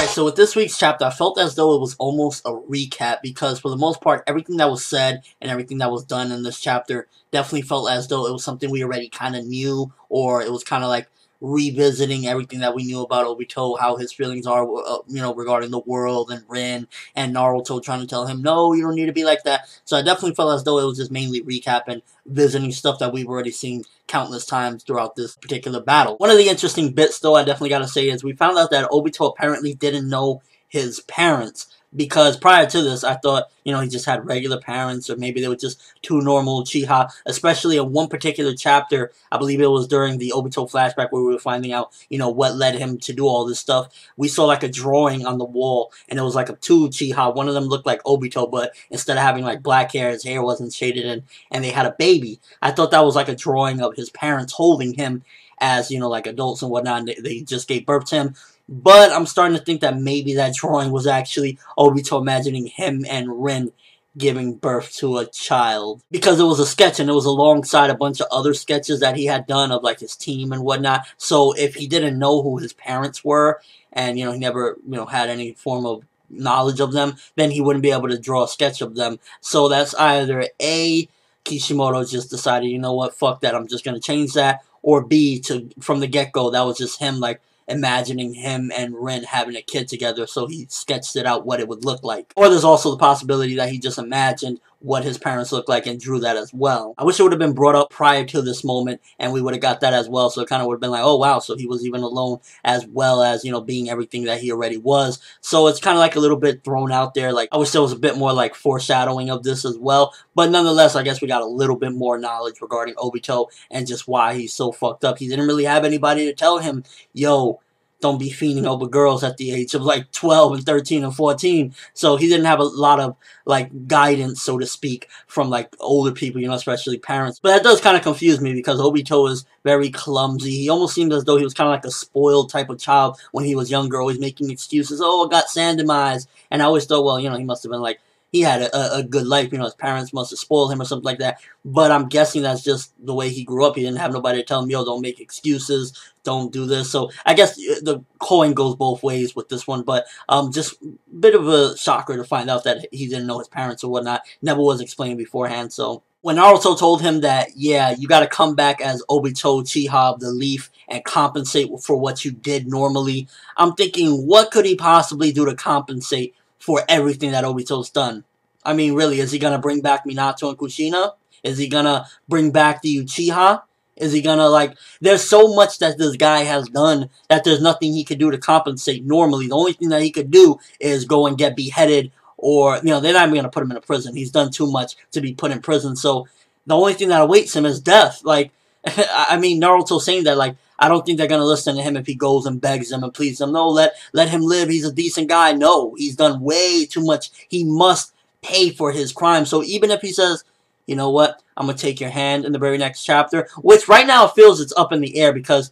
Alright, so with this week's chapter, I felt as though it was almost a recap because for the most part, everything that was said and everything that was done in this chapter definitely felt as though it was something we already kind of knew, or it was kind of like revisiting everything that we knew about Obito, how his feelings are, regarding the world and Rin and Naruto trying to tell him, no, you don't need to be like that. So I definitely felt as though it was just mainly recapping, visiting stuff that we've already seen countless times throughout this particular battle. One of the interesting bits, though, I definitely gotta say, is we found out that Obito apparently didn't know his parents, because prior to this, I thought, he just had regular parents, or maybe they were just two normal Uchiha, especially in one particular chapter. I believe it was during the Obito flashback where we were finding out, what led him to do all this stuff. We saw like a drawing on the wall, and it was like a two Uchiha. One of them looked like Obito, but instead of having like black hair, his hair wasn't shaded, and they had a baby. I thought that was like a drawing of his parents holding him as, like adults and whatnot, and they just gave birth to him. But I'm starting to think that maybe that drawing was actually Obito imagining him and Rin giving birth to a child. Because it was a sketch, and it was alongside a bunch of other sketches that he had done of like his team and whatnot. So if he didn't know who his parents were, and he never had any form of knowledge of them, then he wouldn't be able to draw a sketch of them. So that's either A, Kishimoto just decided, you know what, fuck that, I'm just gonna change that, or B, from the get-go, that was just him like imagining him and Rin having a kid together, so he sketched it out what it would look like. Or there's also the possibility that he just imagined what his parents looked like and drew that as well. I wish it would have been brought up prior to this moment, and we would have got that as well, so it kind of would have been like, oh wow, so he was even alone, as well as, being everything that he already was. So it's kind of like a little bit thrown out there. Like, I wish there was a bit more like foreshadowing of this as well, but nonetheless, I guess we got a little bit more knowledge regarding Obito and just why he's so fucked up. He didn't really have anybody to tell him, yo, don't be fiending over girls at the age of like 12 and 13 and 14. So he didn't have a lot of like guidance, so to speak, from like older people, especially parents. But that does kind of confuse me because Obito is very clumsy. He almost seemed as though he was kind of like a spoiled type of child when he was younger, always making excuses. Oh, I got sand in my eyes. And I always thought, well, he must have been like, he had a good life, his parents must have spoiled him or something like that. But I'm guessing that's just the way he grew up. He didn't have nobody to tell him, yo, don't make excuses, don't do this. So I guess the coin goes both ways with this one. But just a bit of a shocker to find out that he didn't know his parents or whatnot. Never was explained beforehand. So when Naruto told him that, yeah, you got to come back as Obito Uchiha of the Leaf and compensate for what you did normally, I'm thinking, what could he possibly do to compensate for everything that Obito's done? I mean, really, is he going to bring back Minato and Kushina? Is he going to bring back the Uchiha? Is he going to, like, there's so much that this guy has done that there's nothing he could do to compensate normally. The only thing that he could do is go and get beheaded, or, they're not even going to put him in a prison. He's done too much to be put in prison, so the only thing that awaits him is death. Like, I mean, Naruto saying that, like, I don't think they're going to listen to him if he goes and begs them and pleads them. No, let him live. He's a decent guy. No, he's done way too much. He must pay for his crime. So even if he says, you know what, I'm going to take your hand in the very next chapter, which right now it feels it's up in the air because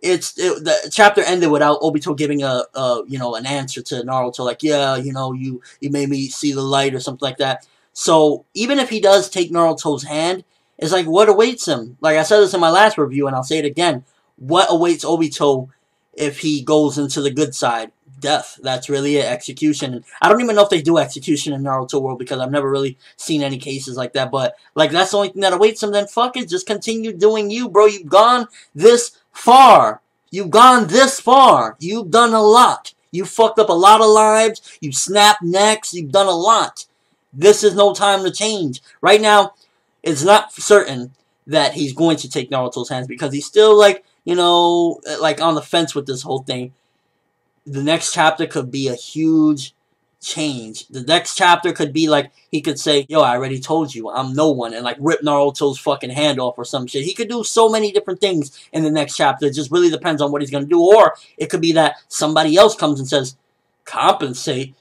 the chapter ended without Obito giving an answer to Naruto, like, yeah, you made me see the light or something like that. So even if he does take Naruto's hand, it's like, what awaits him? Like I said this in my last review, and I'll say it again. What awaits Obito if he goes into the good side? Death. That's really it. Execution. I don't even know if they do execution in Naruto World because I've never really seen any cases like that. But, like, that's the only thing that awaits him. Then fuck it. Just continue doing you, bro. You've gone this far. You've gone this far. You've done a lot. You fucked up a lot of lives. You've snapped necks. You've done a lot. This is no time to change. Right now, it's not certain that he's going to take Naruto's hands because he's still, like, like on the fence with this whole thing. The next chapter could be a huge change. The next chapter could be like, he could say, yo, I already told you, I'm no one, and like rip Naruto's fucking hand off or some shit. He could do so many different things in the next chapter. It just really depends on what he's going to do. Or it could be that somebody else comes and says, compensate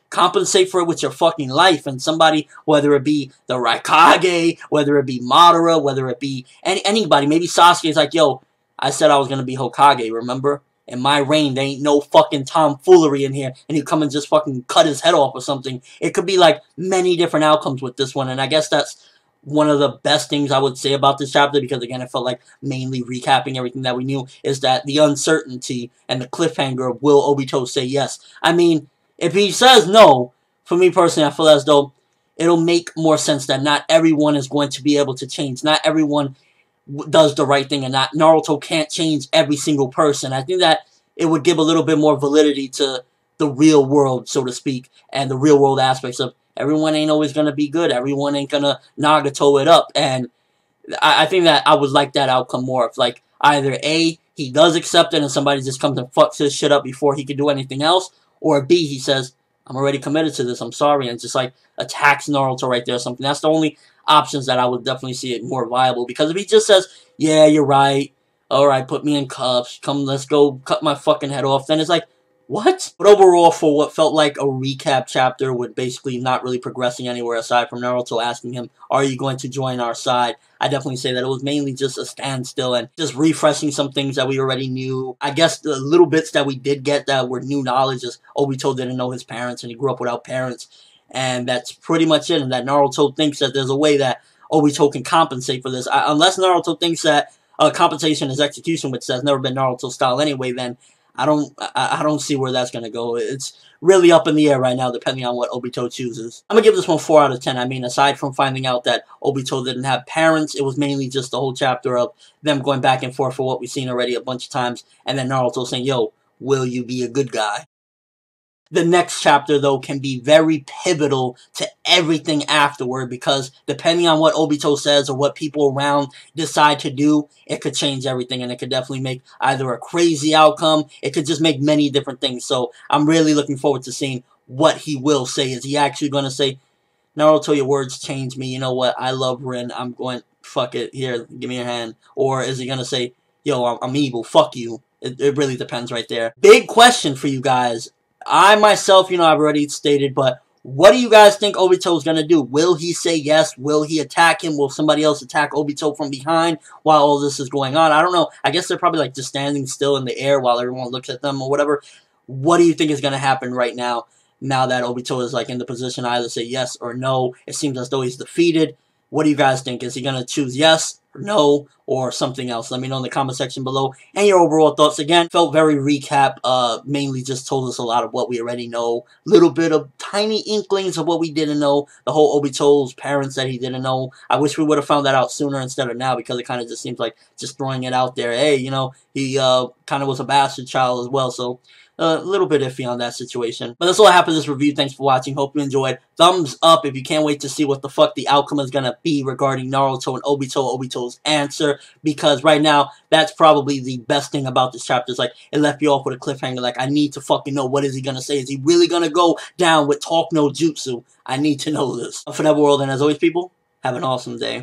for it with your fucking life. And somebody, whether it be the Raikage, whether it be Madara, whether it be anybody, maybe Sasuke's like, yo, I said I was going to be Hokage, remember? In my reign, there ain't no fucking tomfoolery in here, and he'd come and just fucking cut his head off or something. It could be like many different outcomes with this one, and I guess that's one of the best things I would say about this chapter, because again, it felt like mainly recapping everything that we knew, is that the uncertainty and the cliffhanger of will Obito say yes. I mean, if he says no, for me personally, I feel as though it'll make more sense that not everyone is going to be able to change. Not everyone does the right thing, and not Naruto can't change every single person. I think that it would give a little bit more validity to the real world, so to speak, and the real world aspects of everyone ain't always going to be good. Everyone ain't going to Nagato it up. And I think that I would like that outcome more. If, like, either A, he does accept it and somebody just comes and fucks his shit up before he can do anything else, or B, he says, I'm already committed to this, I'm sorry, and just, like, attacks Naruto right there or something. That's the only options that I would definitely see it more viable. Because if he just says, yeah, you're right, alright, put me in cuffs, come, let's go cut my fucking head off, then it's like, what? But overall, for what felt like a recap chapter with basically not really progressing anywhere aside from Naruto asking him, are you going to join our side? I definitely say that it was mainly just a standstill and just refreshing some things that we already knew. I guess the little bits that we did get that were new knowledge is Obito didn't know his parents and he grew up without parents. And that's pretty much it. And that Naruto thinks that there's a way that Obito can compensate for this. Unless Naruto thinks that compensation is execution, which has never been Naruto's style anyway, then I don't see where that's going to go. It's really up in the air right now, depending on what Obito chooses. I'm going to give this one 4 out of 10. I mean, aside from finding out that Obito didn't have parents, it was mainly just the whole chapter of them going back and forth for what we've seen already a bunch of times, and then Naruto saying, yo, will you be a good guy? The next chapter, though, can be very pivotal to everything afterward, because depending on what Obito says or what people around decide to do, it could change everything, and it could definitely make either a crazy outcome, it could just make many different things. So I'm really looking forward to seeing what he will say. Is he actually going to say, Naruto, your words changed me, you know what, I love Rin, I'm going, fuck it, here, give me your hand. Or is he going to say, yo, I'm evil, fuck you. It really depends right there. Big question for you guys. I myself, I've already stated, but what do you guys think Obito's going to do? Will he say yes? Will he attack him? Will somebody else attack Obito from behind while all this is going on? I don't know. I guess they're probably like just standing still in the air while everyone looks at them or whatever. What do you think is going to happen right now that Obito is like in the position to either say yes or no? It seems as though he's defeated. What do you guys think? Is he going to choose yes or no or something else? Let me know in the comment section below. And your overall thoughts. Again, felt very recap. Mainly just told us a lot of what we already know. Little bit of tiny inklings of what we didn't know. The whole Obito's parents that he didn't know. I wish we would have found that out sooner instead of now, because it kind of just seems like just throwing it out there. Hey, he kind of was a bastard child as well. So a little bit iffy on that situation. But that's all I have for this review. Thanks for watching. Hope you enjoyed. Thumbs up if you can't wait to see what the fuck the outcome is going to be regarding Naruto and Obito's answer. Because right now, that's probably the best thing about this chapter. It's like, it left you off with a cliffhanger. Like, I need to fucking know, what is he going to say? Is he really going to go down with Talk No Jutsu? I need to know this. For that world, and as always, people, have an awesome day.